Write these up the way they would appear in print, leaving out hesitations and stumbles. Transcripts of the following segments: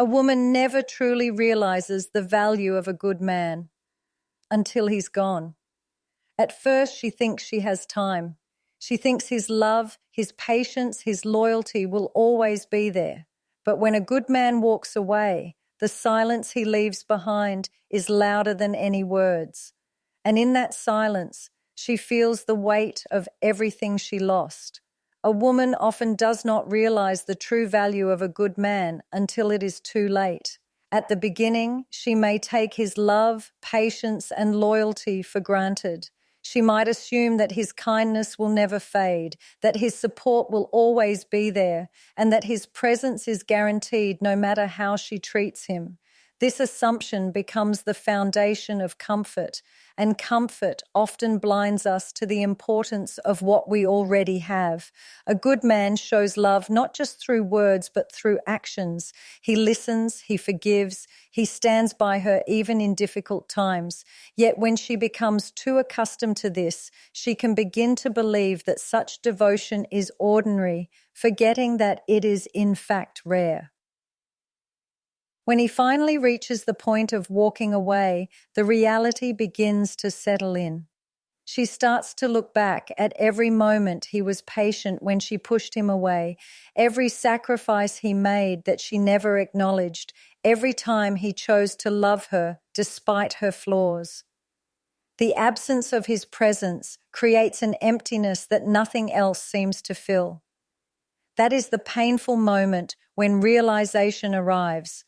A woman never truly realizes the value of a good man until he's gone. At first, she thinks she has time. She thinks his love, his patience, his loyalty will always be there. But when a good man walks away, the silence he leaves behind is louder than any words. And in that silence, she feels the weight of everything she lost. A woman often does not realize the true value of a good man until it is too late. At the beginning, she may take his love, patience, and loyalty for granted. She might assume that his kindness will never fade, that his support will always be there, and that his presence is guaranteed no matter how she treats him. This assumption becomes the foundation of comfort, and comfort often blinds us to the importance of what we already have. A good man shows love not just through words but through actions. He listens, he forgives, he stands by her even in difficult times. Yet when she becomes too accustomed to this, she can begin to believe that such devotion is ordinary, forgetting that it is in fact rare. When he finally reaches the point of walking away, the reality begins to settle in. She starts to look back at every moment he was patient when she pushed him away, every sacrifice he made that she never acknowledged, every time he chose to love her despite her flaws. The absence of his presence creates an emptiness that nothing else seems to fill. That is the painful moment when realization arrives.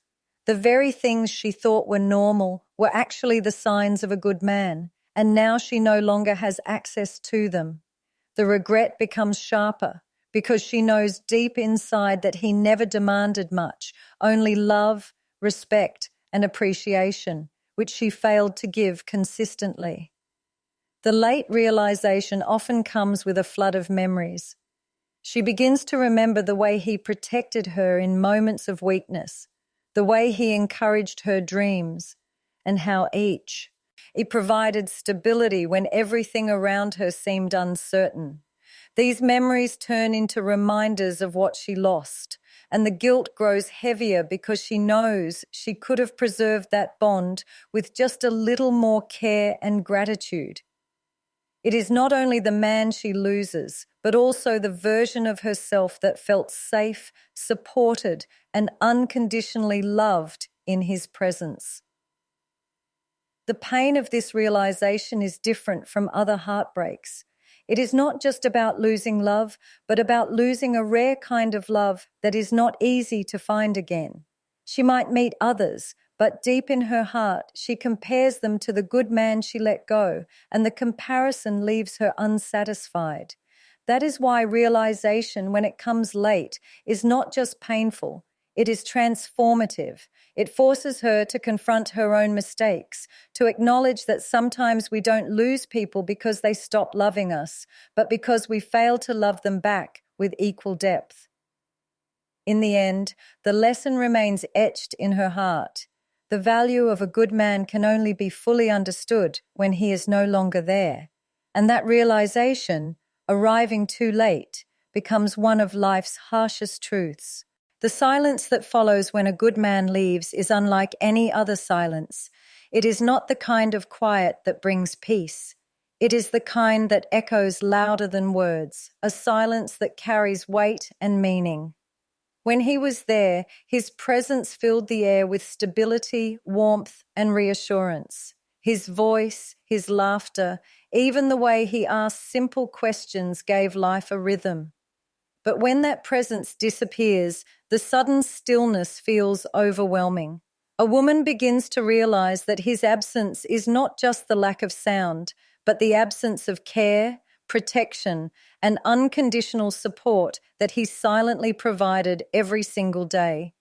The very things she thought were normal were actually the signs of a good man, and now she no longer has access to them. The regret becomes sharper because she knows deep inside that he never demanded much, only love, respect, and appreciation, which she failed to give consistently. The late realization often comes with a flood of memories. She begins to remember the way he protected her in moments of weakness, the way he encouraged her dreams, and how it provided stability when everything around her seemed uncertain. These memories turn into reminders of what she lost, and the guilt grows heavier because she knows she could have preserved that bond with just a little more care and gratitude. It is not only the man she loses, but also the version of herself that felt safe, supported, and unconditionally loved in his presence. The pain of this realization is different from other heartbreaks. It is not just about losing love, but about losing a rare kind of love that is not easy to find again. She might meet others, but deep in her heart, she compares them to the good man she let go, and the comparison leaves her unsatisfied. That is why realization, when it comes late, is not just painful, it is transformative. It forces her to confront her own mistakes, to acknowledge that sometimes we don't lose people because they stop loving us, but because we fail to love them back with equal depth. In the end, the lesson remains etched in her heart. The value of a good man can only be fully understood when he is no longer there. And that realization, arriving too late, becomes one of life's harshest truths. The silence that follows when a good man leaves is unlike any other silence. It is not the kind of quiet that brings peace. It is the kind that echoes louder than words, a silence that carries weight and meaning. When he was there, his presence filled the air with stability, warmth, and reassurance. His voice, his laughter, even the way he asked simple questions gave life a rhythm. But when that presence disappears, the sudden stillness feels overwhelming. A woman begins to realize that his absence is not just the lack of sound, but the absence of care, protection, and unconditional support that he silently provided every single day.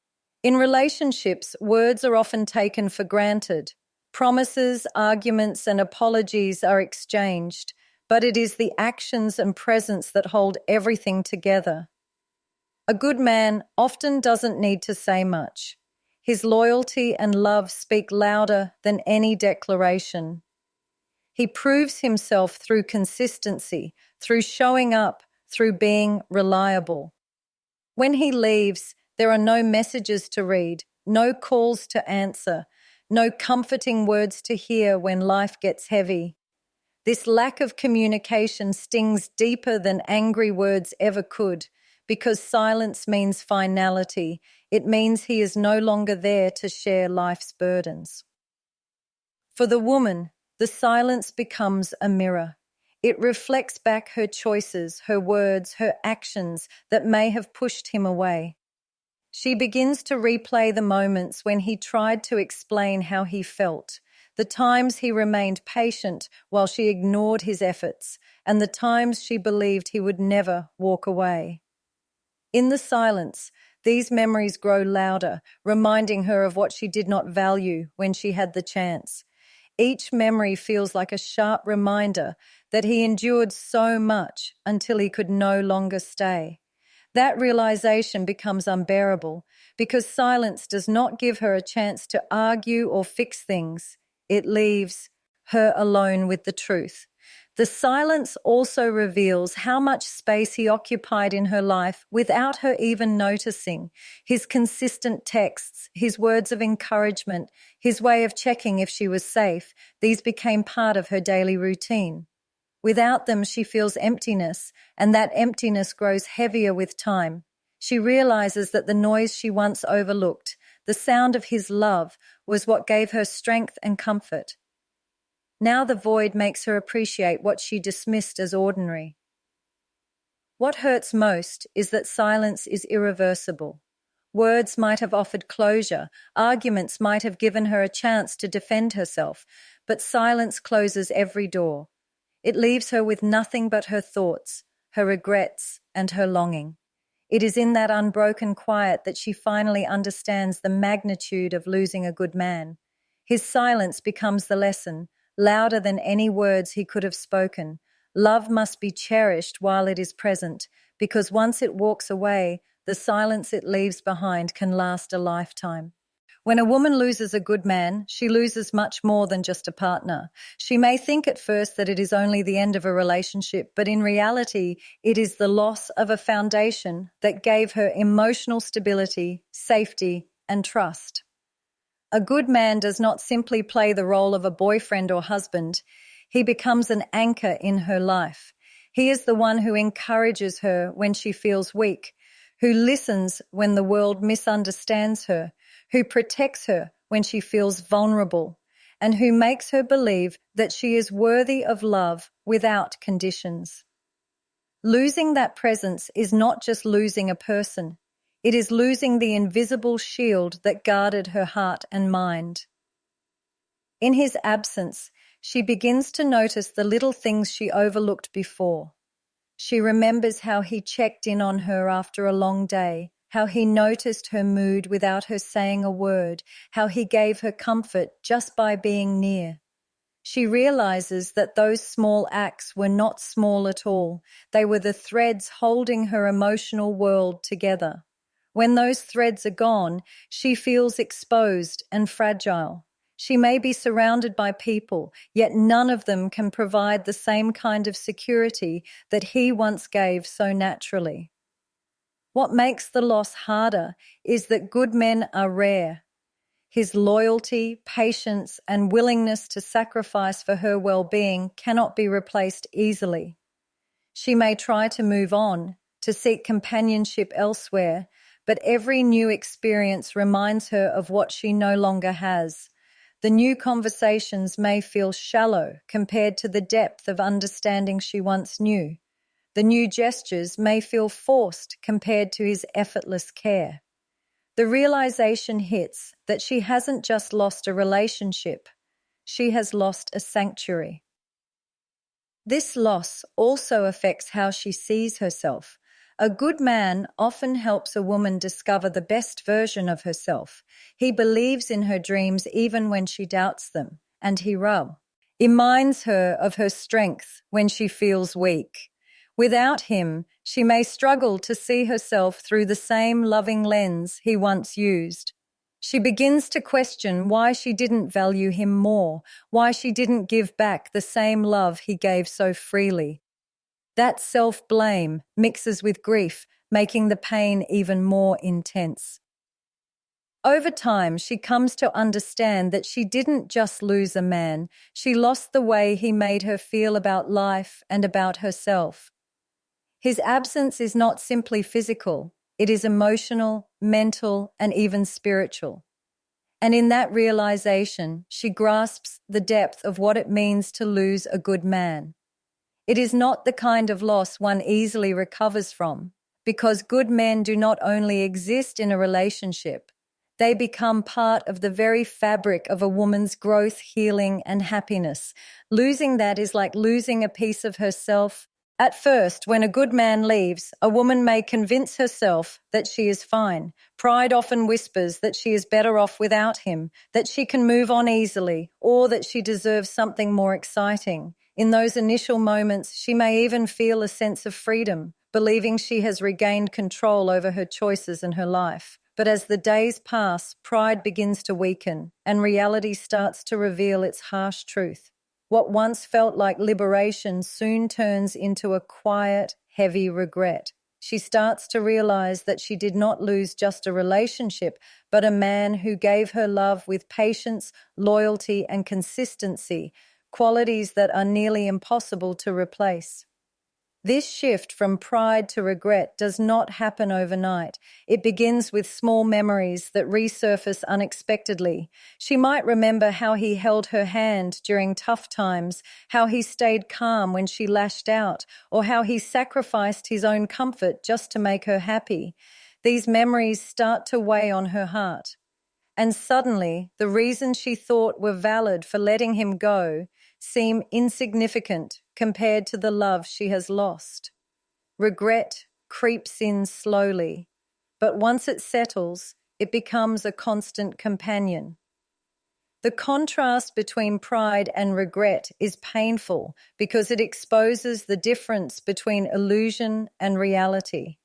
In relationships, words are often taken for granted. Promises, arguments, and apologies are exchanged, but it is the actions and presence that hold everything together. A good man often doesn't need to say much. His loyalty and love speak louder than any declaration. He proves himself through consistency, through showing up, through being reliable. When he leaves, there are no messages to read, no calls to answer, no comforting words to hear when life gets heavy. This lack of communication stings deeper than angry words ever could, because silence means finality. It means he is no longer there to share life's burdens. For the woman, the silence becomes a mirror. It reflects back her choices, her words, her actions that may have pushed him away. She begins to replay the moments when he tried to explain how he felt, the times he remained patient while she ignored his efforts, and the times she believed he would never walk away. In the silence, these memories grow louder, reminding her of what she did not value when she had the chance. Each memory feels like a sharp reminder that he endured so much until he could no longer stay. That realization becomes unbearable because silence does not give her a chance to argue or fix things. It leaves her alone with the truth. The silence also reveals how much space he occupied in her life without her even noticing. His consistent texts, his words of encouragement, his way of checking if she was safe, these became part of her daily routine. Without them, she feels emptiness, and that emptiness grows heavier with time. She realizes that the noise she once overlooked, the sound of his love, was what gave her strength and comfort. Now the void makes her appreciate what she dismissed as ordinary. What hurts most is that silence is irreversible. Words might have offered closure, arguments might have given her a chance to defend herself, but silence closes every door. It leaves her with nothing but her thoughts, her regrets, and her longing. It is in that unbroken quiet that she finally understands the magnitude of losing a good man. His silence becomes the lesson, louder than any words he could have spoken. Love must be cherished while it is present, because once it walks away, the silence it leaves behind can last a lifetime. When a woman loses a good man, she loses much more than just a partner. She may think at first that it is only the end of a relationship, but in reality, it is the loss of a foundation that gave her emotional stability, safety, and trust. A good man does not simply play the role of a boyfriend or husband. He becomes an anchor in her life. He is the one who encourages her when she feels weak, who listens when the world misunderstands her, who protects her when she feels vulnerable, and who makes her believe that she is worthy of love without conditions. Losing that presence is not just losing a person. It is losing the invisible shield that guarded her heart and mind. In his absence, she begins to notice the little things she overlooked before. She remembers how he checked in on her after a long day, how he noticed her mood without her saying a word, how he gave her comfort just by being near. She realizes that those small acts were not small at all. They were the threads holding her emotional world together. When those threads are gone, she feels exposed and fragile. She may be surrounded by people, yet none of them can provide the same kind of security that he once gave so naturally. What makes the loss harder is that good men are rare. His loyalty, patience, and willingness to sacrifice for her well-being cannot be replaced easily. She may try to move on, to seek companionship elsewhere, but every new experience reminds her of what she no longer has. The new conversations may feel shallow compared to the depth of understanding she once knew. The new gestures may feel forced compared to his effortless care. The realization hits that she hasn't just lost a relationship, she has lost a sanctuary. This loss also affects how she sees herself. A good man often helps a woman discover the best version of herself. He believes in her dreams even when she doubts them, and he reminds her of her strength when she feels weak. Without him, she may struggle to see herself through the same loving lens he once used. She begins to question why she didn't value him more, why she didn't give back the same love he gave so freely. That self-blame mixes with grief, making the pain even more intense. Over time, she comes to understand that she didn't just lose a man, she lost the way he made her feel about life and about herself. His absence is not simply physical, it is emotional, mental, and even spiritual. And in that realization, she grasps the depth of what it means to lose a good man. It is not the kind of loss one easily recovers from, because good men do not only exist in a relationship, they become part of the very fabric of a woman's growth, healing, and happiness. Losing that is like losing a piece of herself. At first, when a good man leaves, a woman may convince herself that she is fine. Pride often whispers that she is better off without him, that she can move on easily, or that she deserves something more exciting. In those initial moments, she may even feel a sense of freedom, believing she has regained control over her choices and her life. But as the days pass, pride begins to weaken, and reality starts to reveal its harsh truth. What once felt like liberation soon turns into a quiet, heavy regret. She starts to realize that she did not lose just a relationship, but a man who gave her love with patience, loyalty, and consistency, qualities that are nearly impossible to replace. This shift from pride to regret does not happen overnight. It begins with small memories that resurface unexpectedly. She might remember how he held her hand during tough times, how he stayed calm when she lashed out, or how he sacrificed his own comfort just to make her happy. These memories start to weigh on her heart. And suddenly, the reasons she thought were valid for letting him go seem insignificant compared to the love she has lost. Regret creeps in slowly, but once it settles, it becomes a constant companion. The contrast between pride and regret is painful because it exposes the difference between illusion and reality.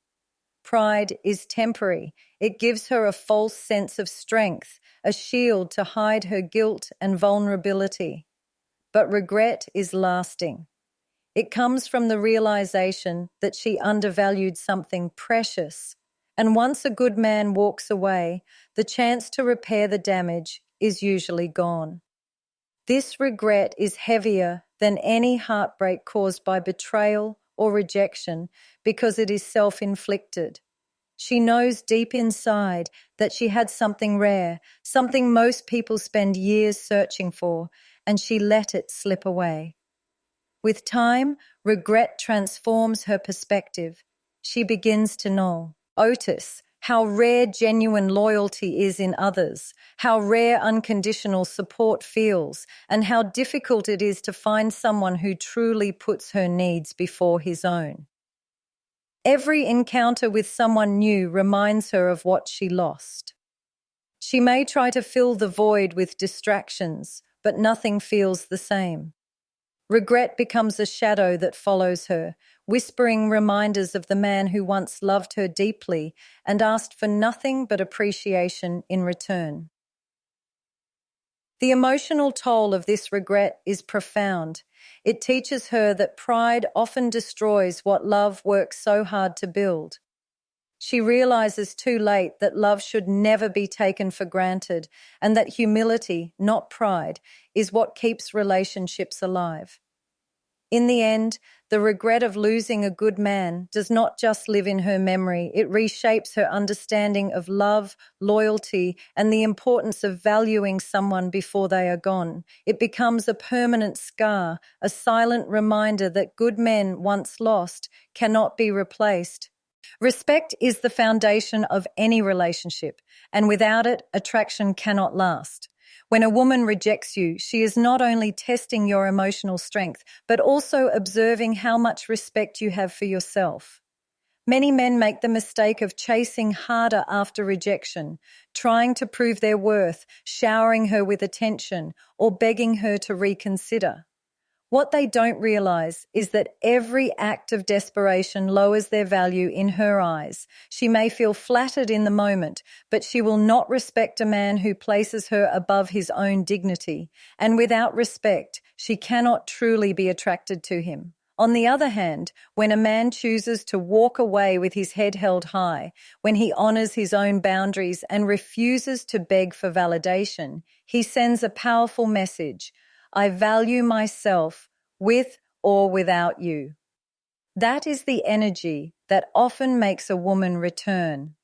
Pride is temporary. It gives her a false sense of strength, a shield to hide her guilt and vulnerability. But regret is lasting. It comes from the realization that she undervalued something precious. And once a good man walks away, the chance to repair the damage is usually gone. This regret is heavier than any heartbreak caused by betrayal or rejection because it is self-inflicted. She knows deep inside that she had something rare, something most people spend years searching for, and she let it slip away. With time, regret transforms her perspective. She begins to notice how rare genuine loyalty is in others, how rare unconditional support feels, and how difficult it is to find someone who truly puts her needs before his own. Every encounter with someone new reminds her of what she lost. She may try to fill the void with distractions, but nothing feels the same. Regret becomes a shadow that follows her, whispering reminders of the man who once loved her deeply and asked for nothing but appreciation in return. The emotional toll of this regret is profound. It teaches her that pride often destroys what love works so hard to build. She realizes too late that love should never be taken for granted and that humility, not pride, is what keeps relationships alive. In the end, the regret of losing a good man does not just live in her memory, it reshapes her understanding of love, loyalty, and the importance of valuing someone before they are gone. It becomes a permanent scar, a silent reminder that good men once lost cannot be replaced. Respect is the foundation of any relationship, and without it, attraction cannot last. When a woman rejects you, she is not only testing your emotional strength, but also observing how much respect you have for yourself. Many men make the mistake of chasing harder after rejection, trying to prove their worth, showering her with attention, or begging her to reconsider. What they don't realize is that every act of desperation lowers their value in her eyes. She may feel flattered in the moment, but she will not respect a man who places her above his own dignity. And without respect, she cannot truly be attracted to him. On the other hand, when a man chooses to walk away with his head held high, when he honors his own boundaries and refuses to beg for validation, he sends a powerful message: I value myself with or without you. That is the energy that often makes a woman return.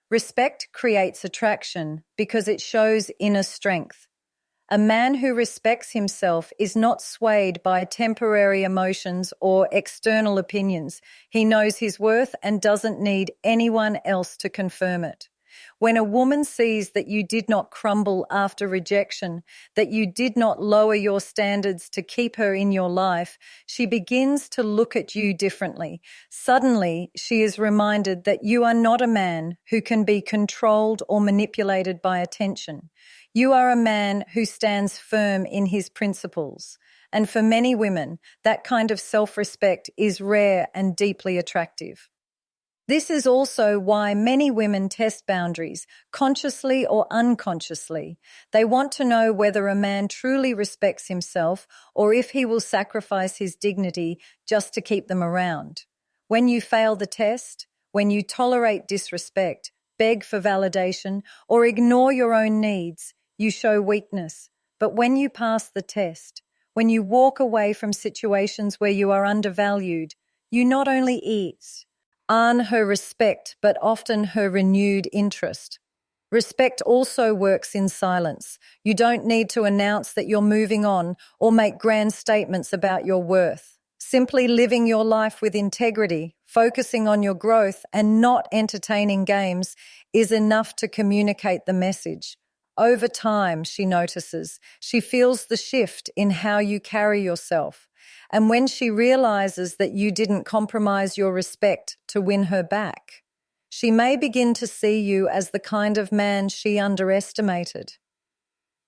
Respect creates attraction because it shows inner strength. A man who respects himself is not swayed by temporary emotions or external opinions. He knows his worth and doesn't need anyone else to confirm it. When a woman sees that you did not crumble after rejection, that you did not lower your standards to keep her in your life, she begins to look at you differently. Suddenly, she is reminded that you are not a man who can be controlled or manipulated by attention. You are a man who stands firm in his principles. And for many women, that kind of self-respect is rare and deeply attractive. This is also why many women test boundaries, consciously or unconsciously. They want to know whether a man truly respects himself or if he will sacrifice his dignity just to keep them around. When you fail the test, when you tolerate disrespect, beg for validation, or ignore your own needs, you show weakness. But when you pass the test, when you walk away from situations where you are undervalued, you not only earn her respect, but often her renewed interest. Respect also works in silence. You don't need to announce that you're moving on or make grand statements about your worth. Simply living your life with integrity, focusing on your growth, and not entertaining games is enough to communicate the message. Over time, she notices, she feels the shift in how you carry yourself. And when she realizes that you didn't compromise your respect to win her back, she may begin to see you as the kind of man she underestimated.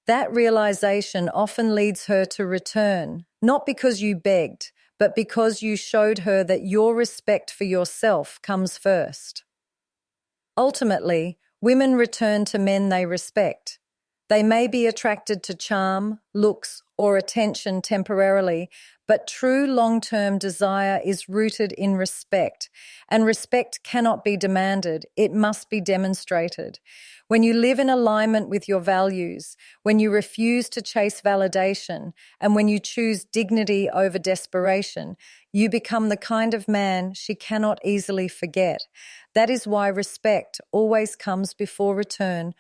That realization often leads her to return, not because you begged, but because you showed her that your respect for yourself comes first. Ultimately, women return to men they respect. They may be attracted to charm, looks, or attention temporarily, but true long-term desire is rooted in respect, and respect cannot be demanded, it must be demonstrated. When you live in alignment with your values, when you refuse to chase validation, and when you choose dignity over desperation, you become the kind of man she cannot easily forget. That is why respect always comes before return,